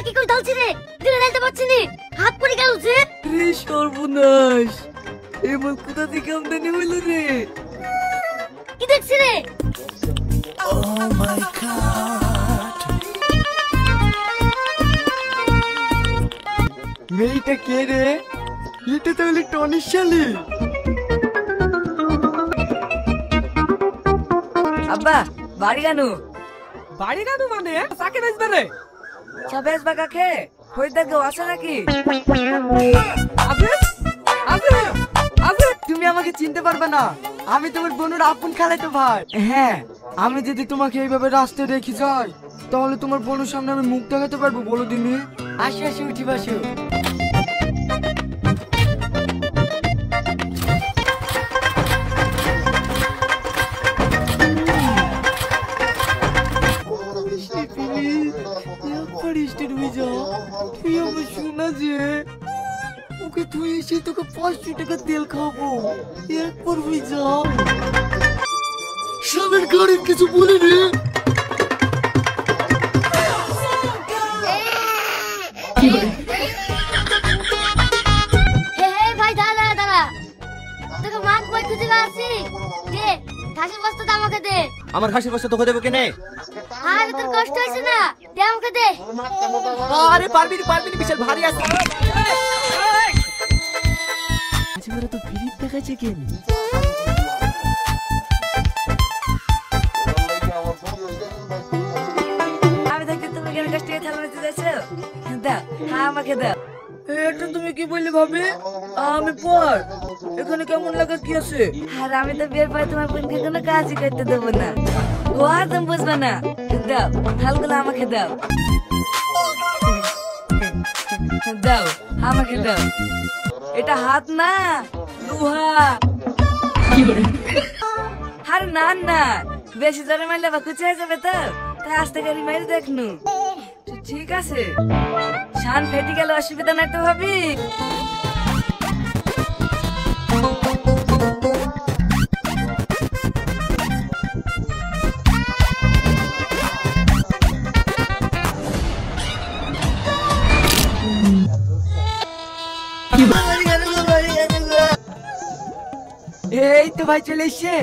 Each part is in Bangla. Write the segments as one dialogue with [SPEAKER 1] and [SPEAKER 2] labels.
[SPEAKER 1] কি করে ঢালছি রে? দিলে ঢালতে পারছি নি, হাত পড়ে গেল যে।
[SPEAKER 2] রে সর্বনাশ, এবার কোথা থেকে আমদানি হইলো রে?
[SPEAKER 1] কি দেখছি রে?
[SPEAKER 2] Oh my God! মেয়েটা কে রে? এটা তাহলে টনির শালি। আব্বা বাড়ি কেন?
[SPEAKER 3] বাড়ি কেন মানে চাকে বেচবে রে?
[SPEAKER 2] চা বেচবা কাকে? খরিদ্দার কেউ আছে নাকি?
[SPEAKER 3] আবে আবে আবে
[SPEAKER 2] তুমি আমাকে চিনতে পারবে না, আমি তোমার বোনের আপন খালাতো ভাই। হ্যাঁ, আমি যদি তোমাকে এইভাবে রাস্তায় রেখে যাই তাহলে তোমার বোনের সামনে আমি মুখ দেখাতে পারবো বলো দিনি? আসি আসি উঠি বসো। তুই আমার শোনা যে ওকে তুই এসে তোকে 500 টাকা তেল খাবো, একবার হয়ে যা। সামনের গাড়ির কিছু বলে রে।
[SPEAKER 1] ভাই দাঁড়া দাঁড়া, তোকে মা কই খুঁজে আসছি। দে ঘাসের বস্তাটা আমাকে দে।
[SPEAKER 3] আমার ঘাসের বস্তা তোকে দেবো কেনে?
[SPEAKER 1] আরে তোর কষ্ট হয়েছে না, দে আমাকে দে।
[SPEAKER 3] আরে পারবি না, বিশাল ভারী আছে।
[SPEAKER 2] আজকে তো ফিরিত দেখাচ্ছে কেন? আমি দেখতে তুমি কেন কাছ থেকে থালা নিতে যাচ্ছো? দাও, হ্যাঁ আমাকে দাও। এটা তুমি কি বললে ভাবি? আমি পর এখানে কেমন লাগা কি আছে? আর আমি তো বিয়ের পরে তোমার বোনকে কোনো কাজই করতে দেবো না, ও আর তুমি বুঝবে না। দাও, থালগুলো আমাকে দাও। দাও, আমাকে দাও। এটা হাত না, লোহা। আরে না না, বেশি জোরে মারলে বা কুচে হয়ে যাবে তো, তাই আস্তে গাড়ি মারি দেখনু। ঠিক আছে, শান ফেটে গেলে অসুবিধা নাই তো ভাবি। এই তো ভাই চলে এসছে।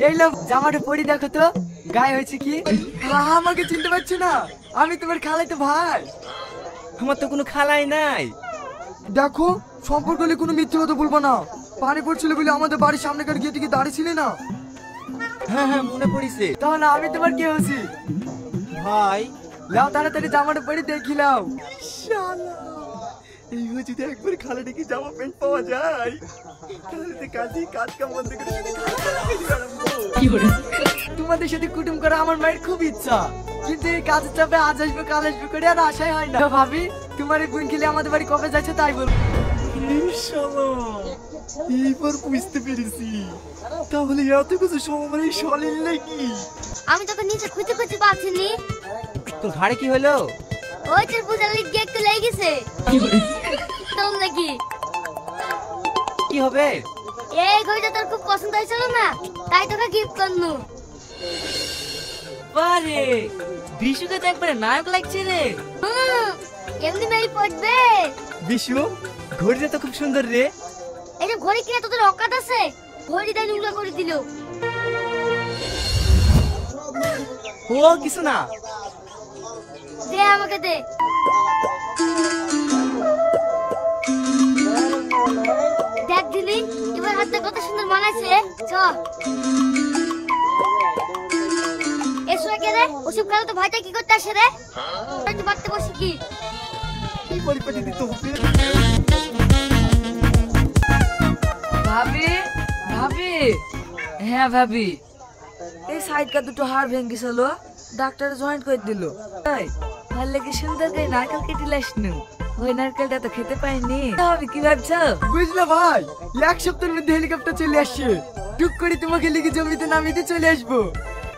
[SPEAKER 2] এই লোক জামাটা পরি দেখো তো গায়ে হয়েছে কি? আমাকে চিনতে পারছো না? আমি তোমার খালাতো ভাই।
[SPEAKER 3] আমার তো কোনো খালাই নাই।
[SPEAKER 2] দেখো, সম্পর্ক হলে কোনো মিথ্যে কথা বলবো না। পানি পড়ছিল বলে আমাদের বাড়ির সামনেকার গিয়ে থেকে দাঁড়িয়েছিলে না?
[SPEAKER 3] হ্যাঁ হ্যাঁ মনে পড়িছে।
[SPEAKER 2] তাহলে আমি তোমার কে হচ্ছি
[SPEAKER 3] ভাই
[SPEAKER 2] লাও, তাড়াতাড়ি জামাটা পরে দেখিলাম। শালা, এই যদি একবার খালা ডেকে জামা প্যান্ট পাওয়া যায় তাহলে তো কাজ কাম বন্ধ করে তোমাদের সাথে কুটুম করা আমার মায়ের খুব ইচ্ছা, কিন্তু এই কাজের চাপে আজ আসবে কাল আসবে করে আর আশাই হয় না। ভাবি তোমার এই বোন খেলে আমাদের বাড়ি কবে যাচ্ছে তাই বলবো। এইবার বুঝতে পেরেছি, তাহলে এত কিছু সময় সলিল নাকি?
[SPEAKER 1] আমি তোকে নিচে খুঁজে খুঁজে পাচ্ছিনি।
[SPEAKER 3] তোর ঘাড়ে কি হলো?
[SPEAKER 1] ওই তোর বুঝার লিগে একটু লেগে গেছে। তোর নাকি
[SPEAKER 3] কি হবে?
[SPEAKER 1] এই ঘড়িটা তোর খুব পছন্দ হয়েছিল না, তাই তোকে গিফট করনু।
[SPEAKER 2] বারে বিশুকে তো একবারে নায়ক লাগছে রে।
[SPEAKER 1] এমনি মেয়ে পড়বে।
[SPEAKER 3] বিশু, ঘড়িটা তো খুব সুন্দর রে।
[SPEAKER 1] এই যে ঘড়ি কিনে তোদের অকাত আছে, ঘড়ি তাই নোংরা করে দিল।
[SPEAKER 3] ও কিছু না,
[SPEAKER 1] দে আমাকে দে। দেখ দিলি এবার হাতটা কত সুন্দর মানাইছে। চ এসো কে রে? ওসব কালো তো ভাইটা কি করতে আসে রে? তুই বাড়তে বসে কি
[SPEAKER 3] পরিপাটি দিতে হবে।
[SPEAKER 2] ভাবি ভাবি, হ্যাঁ ভাবি, এই সাইডটা দুটো হাড় ভেঙে গেছিল, ডাক্তার জয়েন্ট করে দিল। তাই ভাল লাগে সুন্দর করে নারকেল কেটে লাসনু, ওই নারকেলটা তো খেতে পাইনি। ভাবি কি ভাবছো? বুঝলে ভাই, এক সপ্তাহের মধ্যে হেলিকপ্টার চলে আসছে, টুক করে তোমাকে লিখে জমিতে নামিয়ে চলে আসবো।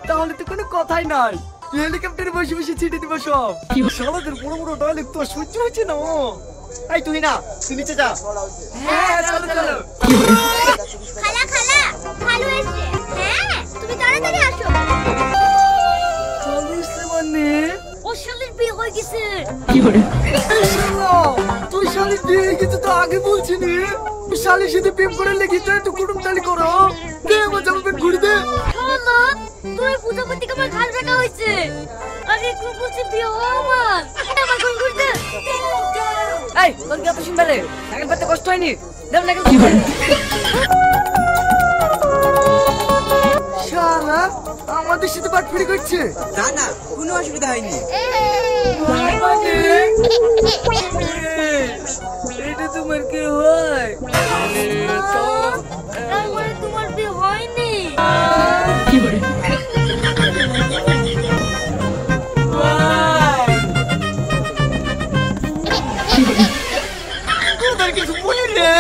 [SPEAKER 2] তাহলে তো কোনো কথাই নাই, হেলিকপ্টারে বসে বসে ছিটে দিব সব।
[SPEAKER 3] শালাদের বড় বড় ডায়লগ তো সহ্য হচ্ছে না। এই তুই না, তুই নিচে যা।
[SPEAKER 2] হ্যাঁ চলো চলো।
[SPEAKER 1] খালা খালা খালু এসে। হ্যাঁ তুমি তাড়াতাড়ি আসো।
[SPEAKER 2] খালু এসে মানে?
[SPEAKER 1] ও শালির বিয়ে হয়ে গেছে।
[SPEAKER 3] এই শালা, তুই শালি বিয়ে হয়ে গেছে তো আগে বলছিনি? শালির সাথে প্রেম করে লেগে তো একটু কুটুম তালি করো। কে আমার জামা প্যান্ট ঘুরে দে।
[SPEAKER 1] শালা, তুই পূজাপতি থেকে আমার ঘাড় বেটা হয়েছে। আগে খুব বলছে বিয়ে হওয়া আমার ঘর ঘুরতে।
[SPEAKER 2] এই তোর কি এত শুনবে রে? নাকেল পাতে কষ্ট হয়নি? দেব নাকেল।
[SPEAKER 3] শালা আমাদের সাথে বাটফারি করছে।
[SPEAKER 4] না না কোনো অসুবিধা হয়নি।
[SPEAKER 3] মানে
[SPEAKER 2] এটা তোমার কি হয়?
[SPEAKER 1] তার মানে তোমার বিয়ে হয়নি?
[SPEAKER 3] তোদের কিছু বলি রে।